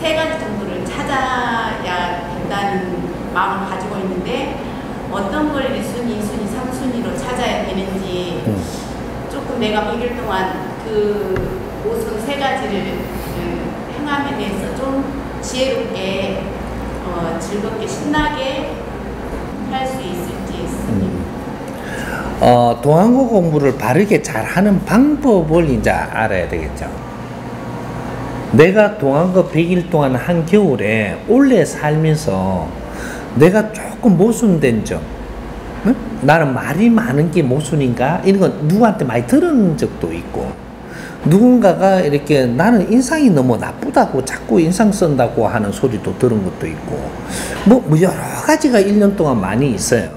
세 가지 정도를 찾아야 된다는 마음을 가지고 있는데 어떤 걸 1순위, 2순위, 3순위로 찾아야 되는지 조금 내가 100일 동안 그 모순 세 가지를 행함에 대해서 좀 지혜롭게 즐겁게 신나게 할 수 있을지 동안고 공부를 바르게 잘하는 방법을 이제 알아야 되겠죠. 내가 동안고 100일 동안 한 겨울에 올해 살면서 내가 조금 모순된 점, 응? 나는 말이 많은 게 모순인가? 이런 건 누구한테 많이 들은 적도 있고, 누군가가 이렇게 나는 인상이 너무 나쁘다고 자꾸 인상 쓴다고 하는 소리도 들은 것도 있고, 뭐 여러 가지가 1년 동안 많이 있어요.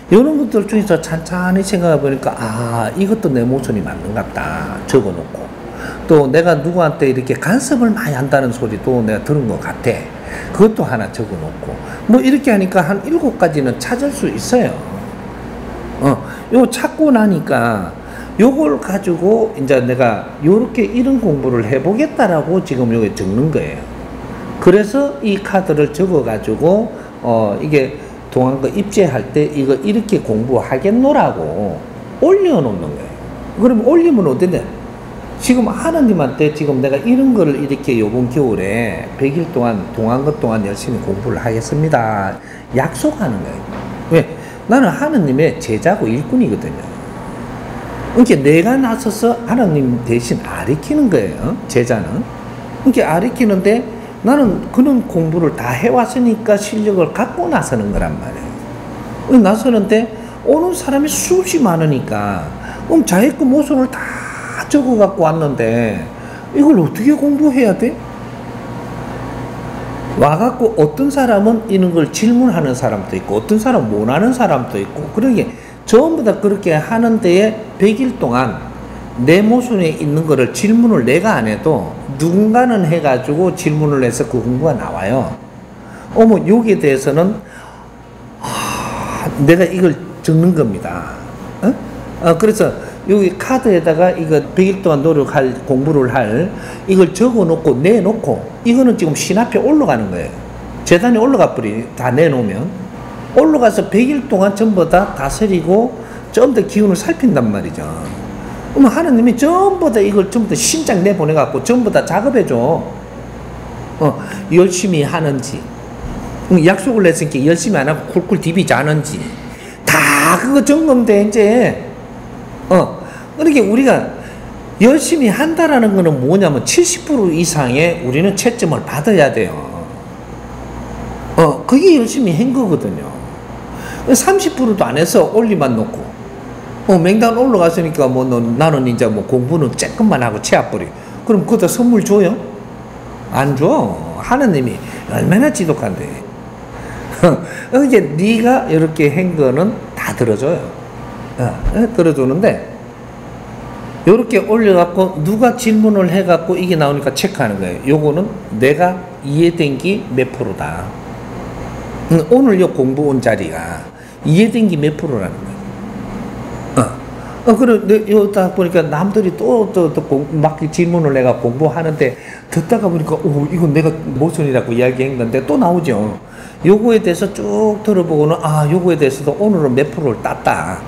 이런 것들 중에서 찬찬히 생각해 보니까, 아, 이것도 내 모순이 맞는 것 같다. 적어 놓고. 또 내가 누구한테 이렇게 간섭을 많이 한다는 소리도 내가 들은 것 같아. 그것도 하나 적어 놓고. 뭐 이렇게 하니까 한 7가지는 찾을 수 있어요. 요 찾고 나니까 요걸 가지고 이제 내가 요렇게 이런 공부를 해보겠다라고 지금 요게 적는 거예요. 그래서 이 카드를 적어 가지고 이게 동안거 입제할 때 이거 이렇게 공부하겠노라고 올려놓는 거예요. 그럼 올리면 어떠냐? 지금 하나님한테 지금 내가 이런 거를 이렇게 요번 겨울에 100일 동안 동안거 동안 열심히 공부를 하겠습니다. 약속하는 거예요. 왜? 나는 하나님의 제자고 일꾼이거든요. 그러니까 내가 나서서 하나님 대신 아리키는 거예요. 제자는. 그러니까 아리키는데 나는 그런 공부를 다 해왔으니까 실력을 갖고 나서는 거란 말이에요. 나서는데 오는 사람이 수없이 많으니까 그럼 자기 그 모순을 다 적어 갖고 왔는데 이걸 어떻게 공부해야 돼? 와갖고 어떤 사람은 이런 걸 질문하는 사람도 있고 어떤 사람은 못하는 사람도 있고 그러게 전부 다 그렇게 하는 데에 100일 동안 내 모순에 있는 거를 질문을 내가 안 해도 누군가는 해가지고 질문을 해서 그 공부가 나와요. 어머 여기에 대해서는 내가 이걸 적는 겁니다. 그래서 여기 카드에다가 이거 100일 동안 노력할 공부를 할 이걸 적어놓고 내놓고 이거는 지금 신 앞에 올라가는 거예요. 재단에 올라가 버리 다 내놓으면 올라가서 100일 동안 전부 다 다스리고 전부 다 기운을 살핀단 말이죠. 그러면 하나님이 전부 다 이걸 전부 다 신장 내보내갖고 전부 다 작업해줘. 열심히 하는지 약속을 했으니까 열심히 안 하고 쿨쿨 디비지 않은지 다 그거 점검돼 이제. 그렇게 우리가 열심히 한다라는 거는 뭐냐면 70% 이상의 우리는 채점을 받아야 돼요. 그게 열심히 한 거거든요. 30%도 안 해서 올리만 놓고, 맹단 올라갔으니까 뭐 나는 이제 뭐 공부는 조금만 하고 채워버려. 그럼 그것도 선물 줘요? 안 줘. 하나님이 얼마나 지독한데. 이제 네가 이렇게 한 거는 다 들어줘요. 들어주는데 요렇게 올려갖고 누가 질문을 해갖고 이게 나오니까 체크하는 거예요. 요거는 내가 이해된 게 몇 프로다. 오늘 요 공부 온 자리가 이해된 게 몇 프로라는 거예요. 그래, 요다 보니까 남들이 막 질문을 내가 공부하는데 듣다가 보니까, 이건 내가 모순이라고 이야기한 건데 또 나오죠. 요거에 대해서 쭉 들어보고는, 요거에 대해서도 오늘은 몇 프로를 땄다.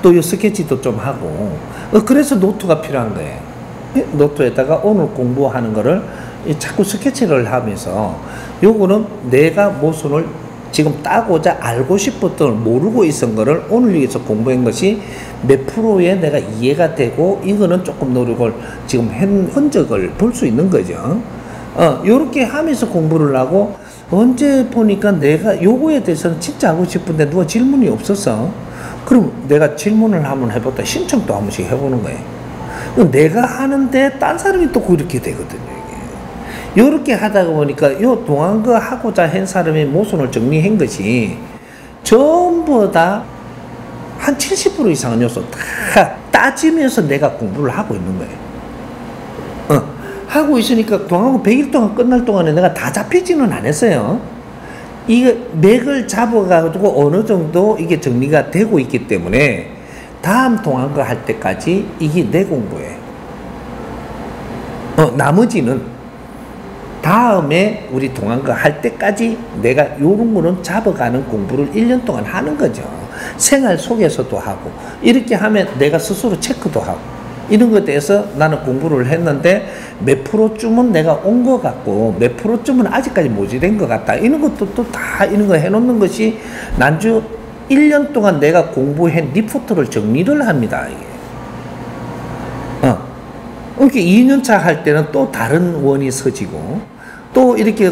또 요 스케치도 좀 하고. 그래서 노트가 필요한 거예요. 노트에다가 오늘 공부하는 거를 자꾸 스케치를 하면서 요거는 내가 모순을 지금 따고자 알고 싶었던 모르고 있었던 거를 오늘 여기서 공부한 것이 몇 프로에 내가 이해가 되고 이거는 조금 노력을 지금 한 흔적을 볼 수 있는 거죠. 요렇게 하면서 공부를 하고 언제 보니까 내가 요거에 대해서는 진짜 하고 싶은데 누가 질문이 없었어. 그럼 내가 질문을 한번 해봤다. 신청도 한 번씩 해보는 거예요. 내가 하는데 딴 사람이 또 그렇게 되거든요. 이게. 요렇게 하다가 보니까 요 동안거 하고자 한 사람의 모순을 정리한 것이 전부 다 한 70% 이상은 요소 다 따지면서 내가 공부를 하고 있는 거예요. 하고 있으니까 동안거 100일 동안 끝날 동안에 내가 다 잡히지는 않았어요. 이게 맥을 잡아가지고 어느 정도 이게 정리가 되고 있기 때문에 다음 동안거 할 때까지 이게 내 공부예요. 나머지는 다음에 우리 동안거 할 때까지 내가 요런 거는 잡아가는 공부를 1년 동안 하는 거죠. 생활 속에서도 하고 이렇게 하면 내가 스스로 체크도 하고 이런 것에 대해서 나는 공부를 했는데 몇 프로쯤은 내가 온 것 같고 몇 프로쯤은 아직까지 모자란 것 같다. 이런 것도 또 다 이런 거 해놓는 것이 난주 1년 동안 내가 공부한 리포트를 정리를 합니다. 이게. 이렇게 2년차 할 때는 또 다른 원이 서지고 또 이렇게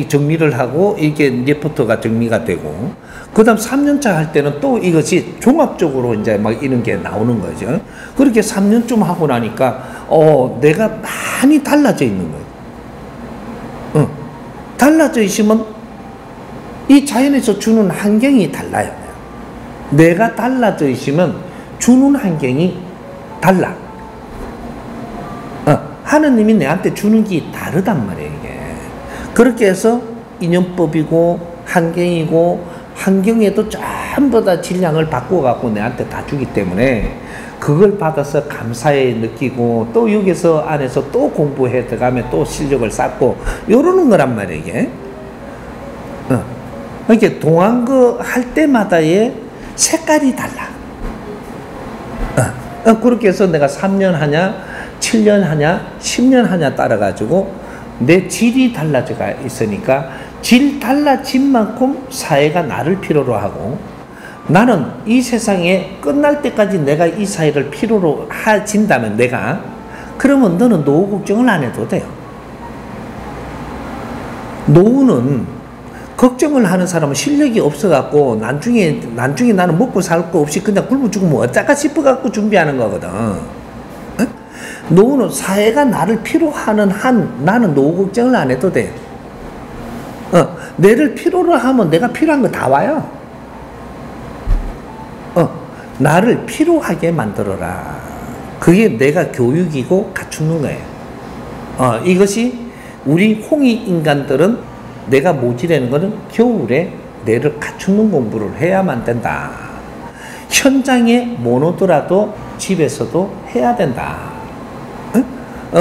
정리를 하고 이게 리포트가 정리가 되고 그 다음 3년차 할 때는 또 이것이 종합적으로 이제 막 이런 게 나오는 거죠. 그렇게 3년쯤 하고 나니까 내가 많이 달라져 있는 거예요. 달라져 있으면 이 자연에서 주는 환경이 달라요. 내가 달라져 있으면 주는 환경이 달라. 하느님이 내한테 주는 게 다르단 말이에요, 이게. 그렇게 해서 인연법이고, 환경이고, 환경에도 전부 다 질량을 바꿔갖고 내한테 다 주기 때문에 그걸 받아서 감사히 느끼고 또 여기서 안에서 또 공부해 들어가면 또 실력을 쌓고 요러는 거란 말이에요, 이게. 이렇게 동안거 할 때마다의 색깔이 달라. 그렇게 해서 내가 3년 하냐, 7년 하냐, 10년 하냐 따라가지고 내 질이 달라져가 있으니까 질 달라진 만큼 사회가 나를 필요로 하고 나는 이 세상에 끝날 때까지 내가 이 사회를 필요로 하진다면 내가 그러면 너는 노후 걱정을 안 해도 돼요. 노후는 걱정을 하는 사람은 실력이 없어갖고 나중에 나는 먹고 살 거 없이 그냥 굶어 죽으면 어쩌까 싶어갖고 준비하는 거거든. 노후는 사회가 나를 필요하는 한 나는 노후 걱정을 안 해도 돼. 내를 필요로 하면 내가 필요한 거 다 와요. 나를 필요하게 만들어라. 그게 내가 교육이고 갖추는 거예요. 이것이 우리 홍익 인간들은 내가 모지라는 거는 겨울에 내를 갖추는 공부를 해야만 된다. 현장에 못 오더라도 집에서도 해야 된다.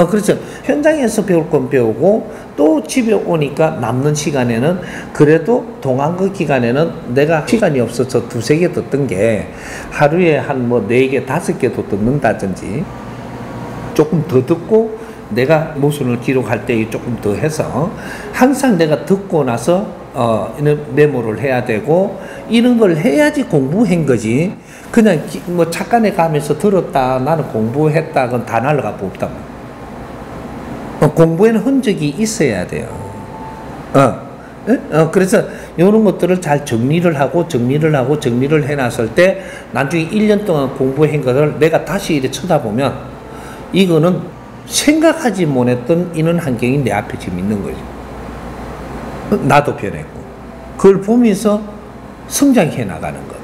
그렇죠. 현장에서 배울 건 배우고 또 집에 오니까 남는 시간에는 그래도 동안거 기간에는 내가 시간이 없어서 2-3개 듣던 게 하루에 한 4개, 5개도 듣는다든지 조금 더 듣고 내가 모순을 기록할 때 조금 더 해서 항상 내가 듣고 나서 메모를 해야 되고 이런 걸 해야지 공부한 거지. 그냥 착간에 가면서 들었다 나는 공부했다 그건 다 날라가 없단 말이야. 공부에는 흔적이 있어야 돼요. 그래서 이런 것들을 잘 정리를 하고 정리를 해놨을 때 나중에 1년 동안 공부한 것을 내가 다시 이렇게 쳐다보면 이거는 생각하지 못했던 이런 환경이 내 앞에 지금 있는 거죠. 나도 변했고 그걸 보면서 성장해 나가는 거고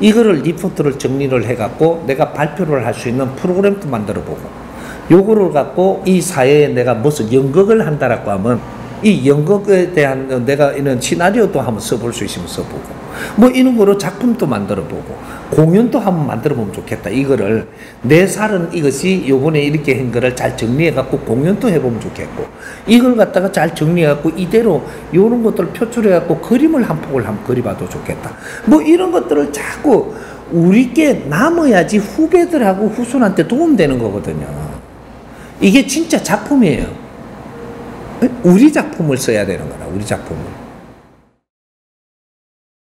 이거를 리포트를 정리를 해갖고 내가 발표를 할 수 있는 프로그램도 만들어 보고 요거를 갖고 이 사회에 내가 무슨 연극을 한다라고 하면 이 연극에 대한 내가 이런 시나리오도 한번 써볼 수 있으면 써보고 이런 거로 작품도 만들어 보고 공연도 한번 만들어 보면 좋겠다. 이거를 내 살은 이것이 요번에 이렇게 한 거를 잘 정리해 갖고 공연도 해보면 좋겠고 이걸 갖다가 잘 정리해 갖고 이대로 요런 것들을 표출해 갖고 그림을 한 폭을 한번 그려봐도 좋겠다. 이런 것들을 자꾸 우리께 남아야지 후배들하고 후손한테 도움되는 거거든요. 이게 진짜 작품이에요. 우리 작품을 써야 되는 거다. 우리 작품을.